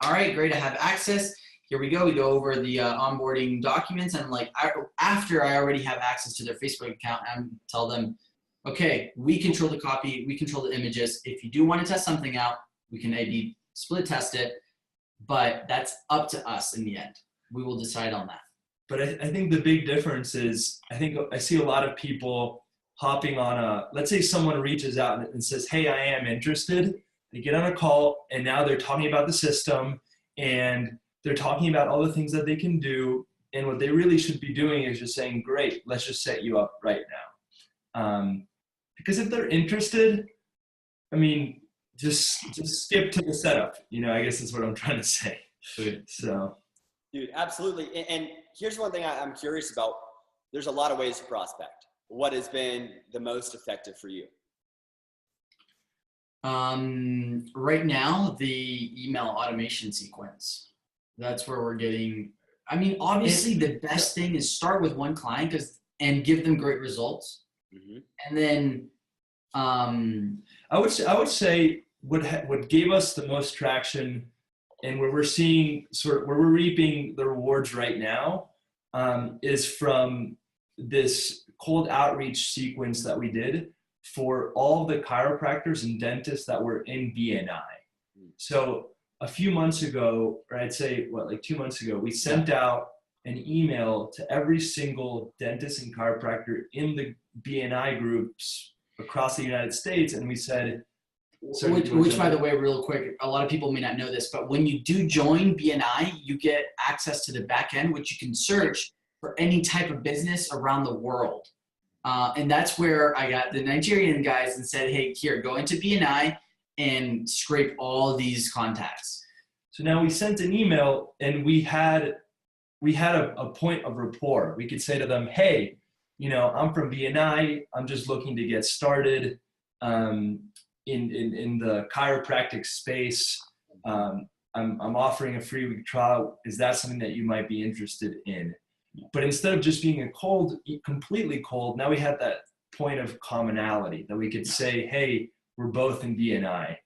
All right, great, I have access. Here we go. We go over the onboarding documents. And I'm like, after I already have access to their Facebook account, I tell them, okay, we control the copy, we control the images. If you do want to test something out, we can maybe split test it, but that's up to us in the end. We will decide on that. But I think the big difference is, I see a lot of people hopping on let's say someone reaches out and says, hey, I am interested. They get on a call and now they're talking about the system and they're talking about all the things that they can do. And what they really should be doing is just saying, great, let's just set you up right now. Because if they're interested, I mean, just skip to the setup. I guess that's what I'm trying to say. So, dude, absolutely. And here's one thing I'm curious about. There's a lot of ways to prospect. What has been the most effective for you? Right now, the email automation sequence. That's where we're getting. I mean, obviously, the best thing is start with one client and give them great results, and then. I would say what gave us the most traction, and where we're seeing where we're reaping the rewards right now, is from this cold outreach sequence that we did for all the chiropractors and dentists that were in BNI. So a few months ago, or I'd say like 2 months ago, we sent out an email to every single dentist and chiropractor in the BNI groups across the United States, and we said, which by the way, real quick, a lot of people may not know this, but when you do join BNI, you get access to the back end, which you can search for any type of business around the world. And that's where I got the Nigerian guys and said, hey, here, go into BNI and scrape all these contacts. So now we sent an email and we had a point of rapport. We could say to them, hey, I'm from BNI. I'm just looking to get started in the chiropractic space. I'm offering a free week trial. Is that something that you might be interested in? But instead of just being completely cold, now we had that point of commonality that we could say, hey, we're both in BNI.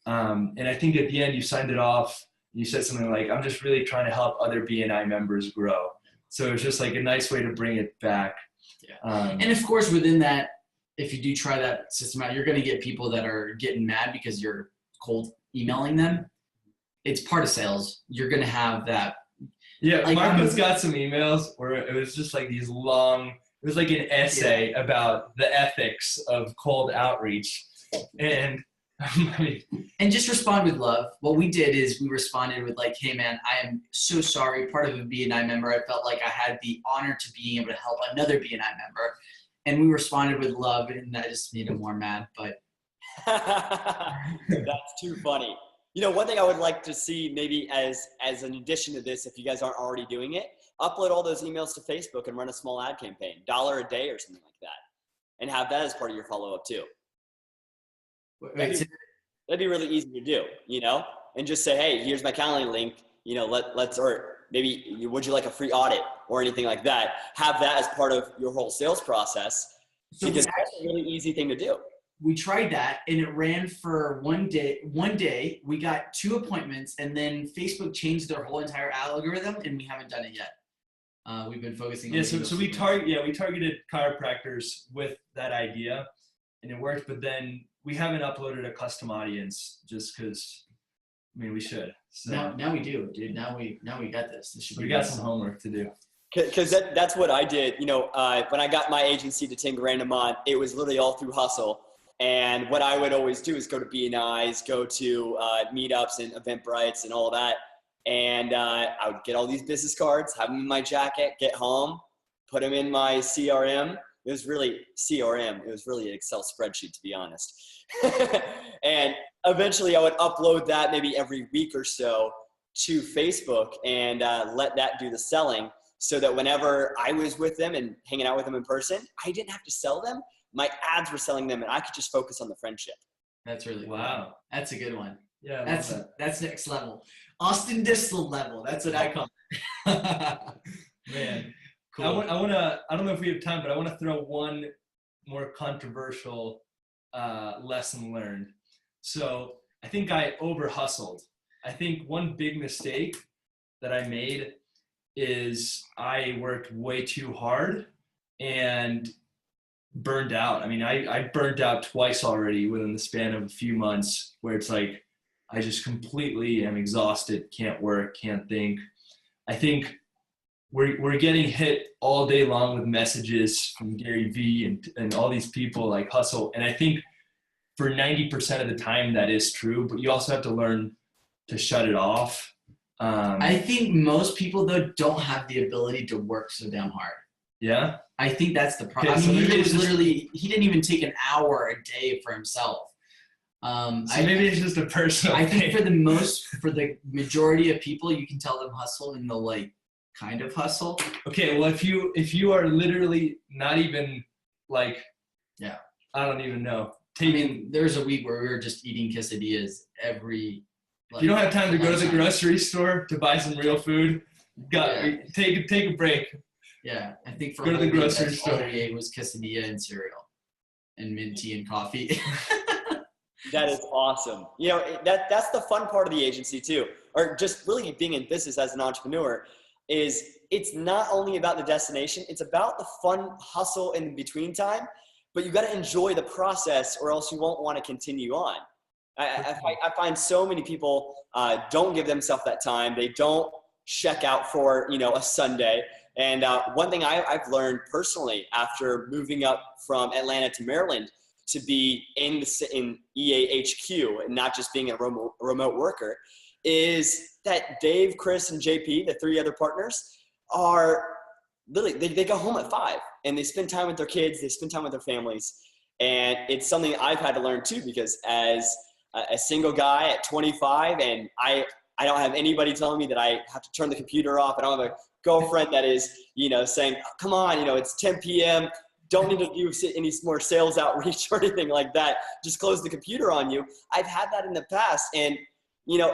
And I think at the end you signed it off. You said something like, I'm just really trying to help other BNI members grow. So it's just like a nice way to bring it back. Yeah. And of course, within that, if you do try that system out, you're going to get people that are getting mad because you're cold emailing them. It's part of sales. You're going to have that. Yeah, like, Marco's got some emails where it was just like these long, it was like an essay about the ethics of cold outreach. And I mean, and just respond with love. What we did is we responded with like, hey man, I am so sorry. Part of a BNI member, I felt like I had the honor to being able to help another BNI member. And we responded with love, and that just made him more mad, but. That's too funny. One thing I would like to see maybe as an addition to this, if you guys aren't already doing it, upload all those emails to Facebook and run a small ad campaign, $1 a day or something like that, and have that as part of your follow-up too. That'd be really easy to do, and just say, hey, here's my Calendly link, or maybe would you like a free audit or anything like that? Have that as part of your whole sales process, because that's a really easy thing to do. We tried that and it ran for one day. We got 2 appointments and then Facebook changed their whole entire algorithm and we haven't done it yet. We've been focusing on so we targeted chiropractors with that idea and it worked, but then we haven't uploaded a custom audience just because we should. So now we do, dude. Now we got this. We got some homework to do. Because that's what I did. When I got my agency to 10 grand a month, it was literally all through hustle. And what I would always do is go to BNIs, go to meetups and Eventbrites and all that. And I would get all these business cards, have them in my jacket, get home, put them in my CRM. It was really CRM. It was really an Excel spreadsheet, to be honest. And eventually I would upload that maybe every week or so to Facebook and let that do the selling, so that whenever I was with them and hanging out with them in person, I didn't have to sell them. My ads were selling them and I could just focus on the friendship. That's really cool. Wow. That's a good one. Yeah. That's next level. Austin Distal level. That's what I call it. Man. Cool. I don't know if we have time, but I want to throw one more controversial lesson learned. So I think I over hustled. I think one big mistake that I made is I worked way too hard and burned out. I burned out twice already within the span of a few months, where it's like I just completely am exhausted, can't work, can't think. I think we're getting hit all day long with messages from Gary Vee and all these people like hustle. And I think for 90% of the time that is true, but you also have to learn to shut it off. I think most people though don't have the ability to work so damn hard. Yeah. I think that's the problem. Okay, I so mean, maybe it's he didn't even take an hour a day for himself. Maybe it's just a personal I thing. think for the majority of people, you can tell them hustle and they'll like kind of hustle. Okay, well, if you are literally not even like, yeah, I don't even know. I mean, there's a week where we were just eating quesadillas every. Like, you don't have time to go to the grocery store to buy some real food. Take a break. Yeah, I think for go to the grocery week, store. All we ate was quesadilla and cereal, and mint tea and coffee. That is awesome. You know, that's the fun part of the agency too, or just really being in business as an entrepreneur, is it's not only about the destination, it's about the fun hustle in between time, but you got to enjoy the process or else you won't want to continue on. I find so many people don't give themselves that time. They don't check out for, a Sunday. And one thing I've learned personally after moving up from Atlanta to Maryland to be in EA HQ and not just being a remote worker is that Dave, Chris, and JP, the three other partners, are literally, they go home at 5 and they spend time with their kids, they spend time with their families. And it's something I've had to learn too, because as a single guy at 25, and I don't have anybody telling me that I have to turn the computer off. I don't have a girlfriend that is, saying, come on, it's 10 p.m. Don't need to do any more sales outreach or anything like that. Just close the computer on you. I've had that in the past. And,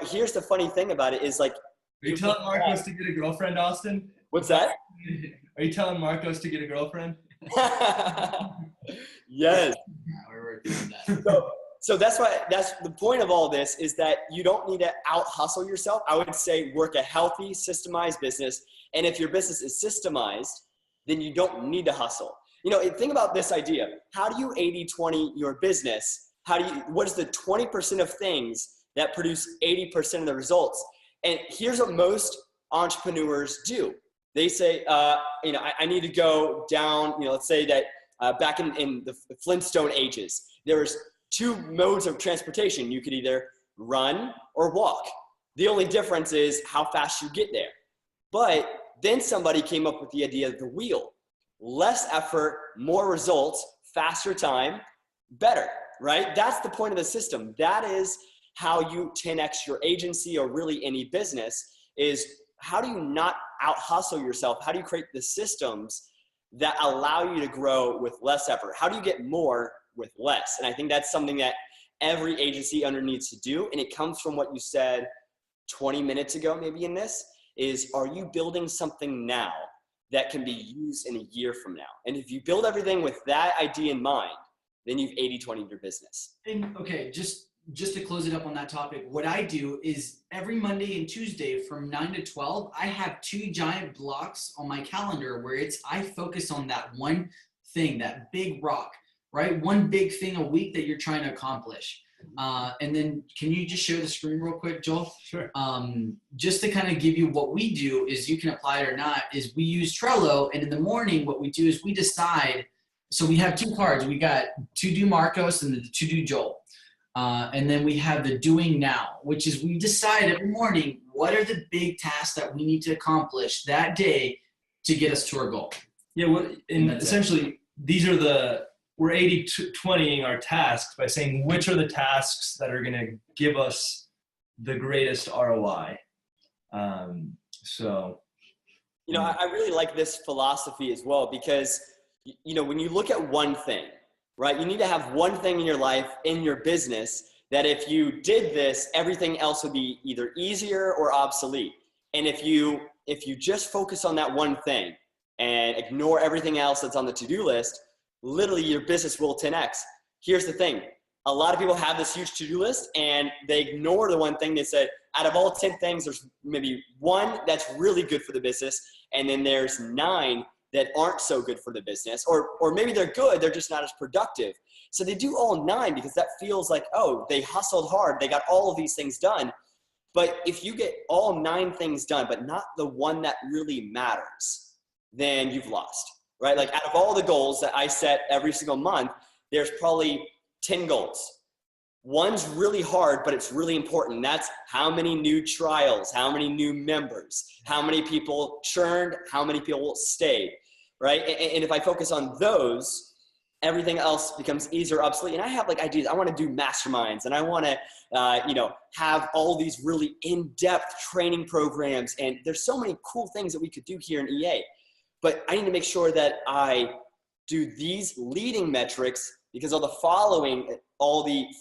here's the funny thing about it is like. Are you telling Marcos to get a girlfriend, Austin? What's that? Are you telling Marcos to get a girlfriend? Yes. Yeah, we're working on that. So that's the point of all this, is that you don't need to out hustle yourself. I would say work a healthy, systemized business. And if your business is systemized, then you don't need to hustle. Think about this idea. How do you 80-20 your business? What is the 20% of things that produce 80% of the results? And here's what most entrepreneurs do. They say, I need to go down, let's say that back in the Flintstone ages, there was 2 modes of transportation. You could either run or walk. The only difference is how fast you get there. But then somebody came up with the idea of the wheel. Less effort, more results, faster time, better, right? That's the point of the system. That is how you 10x your agency, or really any business, is how do you not out hustle yourself? How do you create the systems that allow you to grow with less effort? How do you get more with less? And I think that's something that every agency owner needs to do. And it comes from what you said 20 minutes ago, maybe in this, is are you building something now that can be used in a year from now? And if you build everything with that idea in mind, then you've 80-20 your business. And okay, just to close it up on that topic, what I do is every Monday and Tuesday from 9 to 12, I have 2 giant blocks on my calendar where I focus on that one thing, that big rock, right? One big thing a week that you're trying to accomplish. And then can you just share the screen real quick, Joel? Sure. Just to kind of give you what we do, is you can apply it or not, is we use Trello. And in the morning, what we do is we decide, so we have 2 cards. We got to do Marcos and the to do Joel. And then we have the doing now, which is we decide every morning, what are the big tasks that we need to accomplish that day to get us to our goal? Yeah, and essentially, we're 80-20ing our tasks by saying which are the tasks that are going to give us the greatest ROI. I really like this philosophy as well, because, when you look at one thing, right, you need to have one thing in your life, in your business, that if you did this, everything else would be either easier or obsolete. And if you just focus on that one thing and ignore everything else that's on the to-do list, literally your business will 10x. Here's the thing. A lot of people have this huge to-do list and they ignore the one thing. They said, out of all 10 things, there's maybe 1 that's really good for the business. And then there's 9 that aren't so good for the business, or maybe they're good, they're just not as productive. So they do all 9 because that feels like, oh, they hustled hard, they got all of these things done. But if you get all 9 things done, but not the one that really matters, then you've lost, right? Like out of all the goals that I set every single month, there's probably 10 goals. One's really hard, but it's really important. That's how many new trials, how many new members, how many people churned, how many people stayed, right? And if I focus on those, everything else becomes easier, obsolete. And I have like ideas. I want to do masterminds, and I want to, have all these really in-depth training programs. And there's so many cool things that we could do here in EA. But I need to make sure that I do these leading metrics, because all the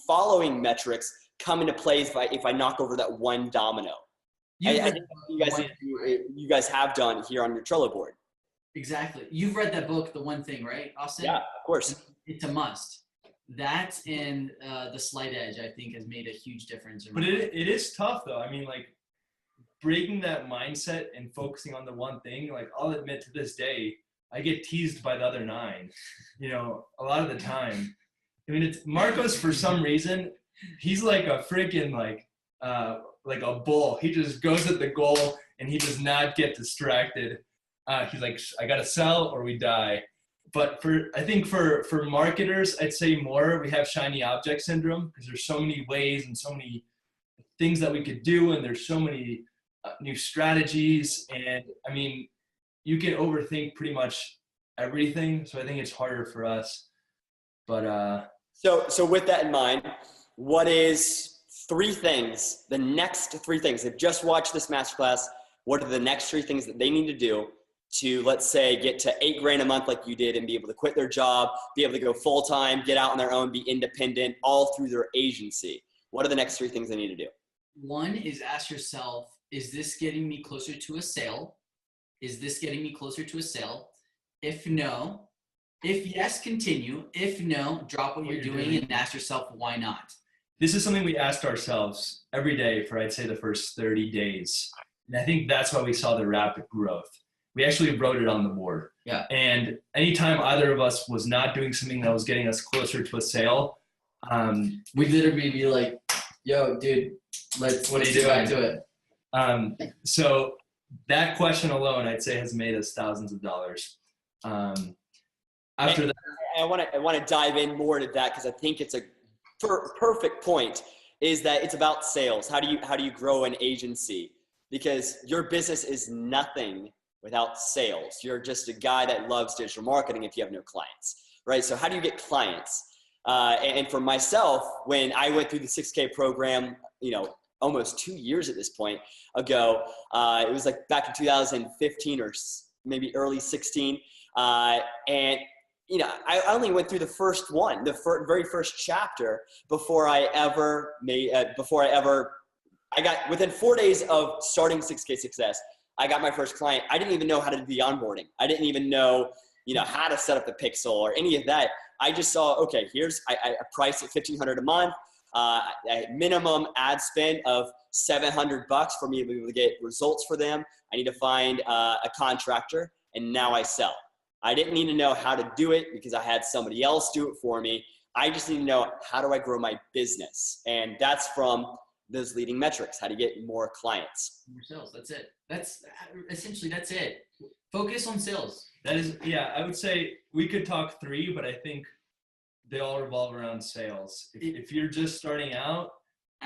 following metrics come into play if I knock over that one domino. I think you guys have done here on your Trello board. Exactly. You've read that book, The One Thing, right, Austin? Yeah, of course. It's a must. That and The Slight Edge, I think, has made a huge difference. But it is tough, though. I mean, like, breaking that mindset and focusing on the one thing, like, I'll admit to this day, I get teased by the other 9, a lot of the time. I mean, it's Marcos, for some reason, he's like a freaking like a bull. He just goes at the goal and he does not get distracted. He's like, I gotta sell or we die. But I think for marketers, I'd say we have shiny object syndrome, because there's so many ways and so many things that we could do, and there's so many new strategies. And I mean, you can overthink pretty much everything. So I think it's harder for us. But so with that in mind, what is the next 3 things? They've just watched this masterclass. What are the next 3 things that they need to do to, let's say, get to $8,000 a month like you did, and be able to quit their job, be able to go full-time, get out on their own, be independent, all through their agency? What are the next 3 things they need to do? One is, ask yourself, is this getting me closer to a sale? Is this getting me closer to a sale? If no, if yes, continue. If no, drop what you're doing and ask yourself, why not? This is something we asked ourselves every day for, I'd say, the first 30 days. And I think that's why we saw the rapid growth. We actually wrote it on the board. Yeah. And anytime either of us was not doing something that was getting us closer to a sale, we'd literally be like, yo, dude, let's get back to it. So that question alone, I'd say, has made us thousands of dollars. After that, I want to dive in more into that, because I think it's a perfect point, is that it's about sales. How do you grow an agency? Because your business is nothing without sales. You're just a guy that loves digital marketing if you have no clients, right? So how do you get clients? And for myself, when I went through the 6K program, almost 2 years at this point ago, it was like back in 2015 or maybe early 16. And I only went through the first one, very first chapter, before I got within 4 days of starting 6K Success, I got my first client. I didn't even know how to do the onboarding. I didn't even know, how to set up the pixel or any of that. I just saw, okay, I priced at $1,500 a month, a minimum ad spend of $700 for me to be able to get results for them. I need to find a contractor, and now I sell. I didn't need to know how to do it because I had somebody else do it for me. I just need to know, how do I grow my business? And that's from those leading metrics. How to get more clients? More sales. That's it. That's it. Focus on sales. That is, yeah, I would say we could talk 3, but I think they all revolve around sales. If you're just starting out,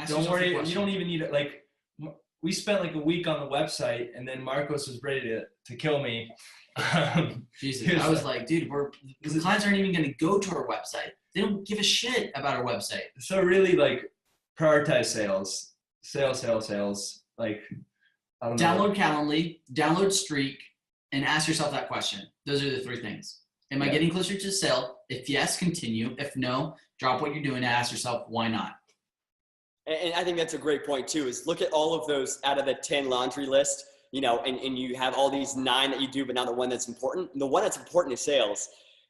don't worry. You don't even need it. Like, we spent like a week on the website, and then Marcos was ready to kill me. Jesus, I was like, dude, the clients aren't even going to go to our website. They don't give a shit about our website. So really, like, prioritize sales. Like, I don't know. Download Calendly, download Streak, and ask yourself that question. Those are the 3 things. Am I getting closer to sale? If yes, continue. If no, drop what you're doing and ask yourself, why not? And I think that's a great point too, is look at all of those out of the 10 laundry list, and you have all these 9 that you do, but not the one that's important. The one that's important is sales.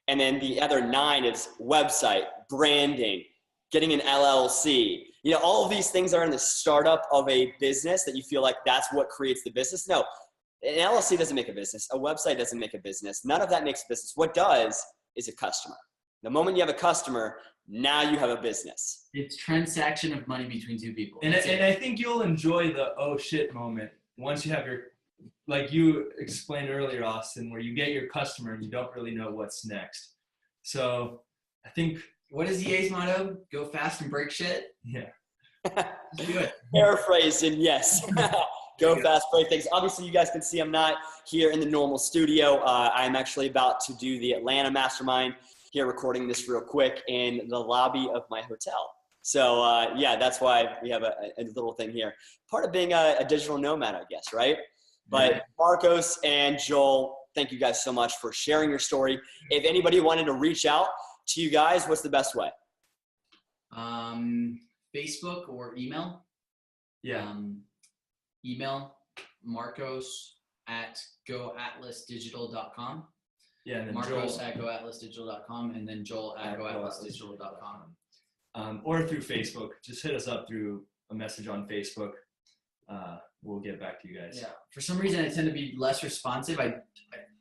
And then the other 9 is website, branding, getting an LLC. All of these things are in the startup of a business that you feel like that's what creates the business. No, an LLC doesn't make a business. A website doesn't make a business. None of that makes a business. What does is a customer. The moment you have a customer, now you have a business. It's transaction of money between 2 people. And I think you'll enjoy the oh shit moment once you have your, like you explained earlier, Austin, where you get your customer and you don't really know what's next. So I think What is EA's motto? Go fast and break shit. Yeah. Let's do it. Paraphrased, and yes. Go fast, break things. Obviously, you guys can see I'm not here in the normal studio. I'm actually about to do the Atlanta Mastermind here, recording this real quick in the lobby of my hotel. So yeah, that's why we have a little thing here. Part of being a digital nomad, I guess, right? But Marcos and Joel, thank you guys so much for sharing your story. If anybody wanted to reach out to you guys, what's the best way? Facebook or email. Yeah. Email Marcos at goatlasdigital.com. Yeah. And then Marcos Joel, at goatlasdigital.com, and then Joel at goatlasdigital.com. Or through Facebook. Just hit us up through a message on Facebook. We'll get back to you guys. Yeah. For some reason, I tend to be less responsive.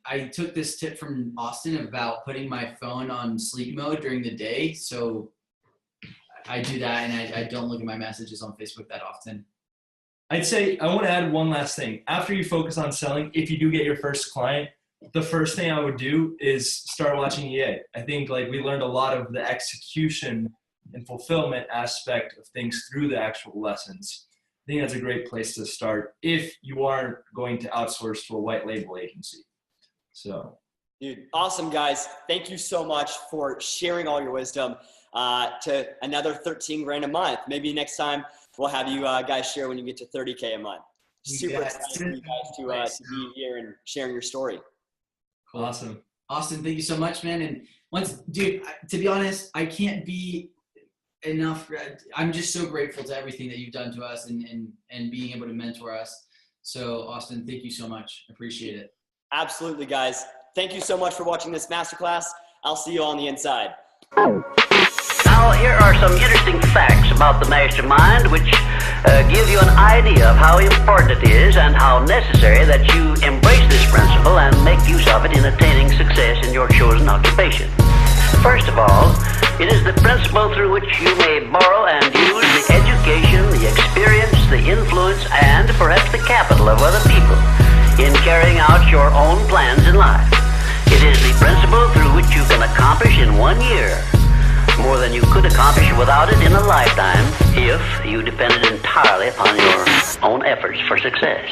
I took this tip from Austin about putting my phone on sleep mode during the day. So I do that, and I don't look at my messages on Facebook that often. I'd say I want to add one last thing. After you focus on selling, if you do get your first client, the first thing I would do is start watching EA. I think like we learned a lot of the execution and fulfillment aspect of things through the actual lessons. I think that's a great place to start if you aren't going to outsource to a white label agency. So, dude, awesome, guys. Thank you so much for sharing all your wisdom to another 13 grand a month. Maybe next time we'll have you guys share when you get to 30K a month. Super excited for you guys to be here and sharing your story. Cool. Awesome. Austin, thank you so much, man. And dude, to be honest, I can't be enough. I'm just so grateful to everything that you've done to us and being able to mentor us. So Austin, thank you so much. Appreciate it. Absolutely, guys. Thank you so much for watching this masterclass. I'll see you on the inside. Now, here are some interesting facts about the mastermind, which give you an idea of how important it is and how necessary that you embrace this principle and make use of it in attaining success in your chosen occupation. First of all, it is the principle through which you may borrow and use the education, the experience, the influence, and perhaps the capital of other people in carrying out your own plans in life. It is the principle through which you can accomplish in 1 year more than you could accomplish without it in a lifetime if you depended entirely upon your own efforts for success.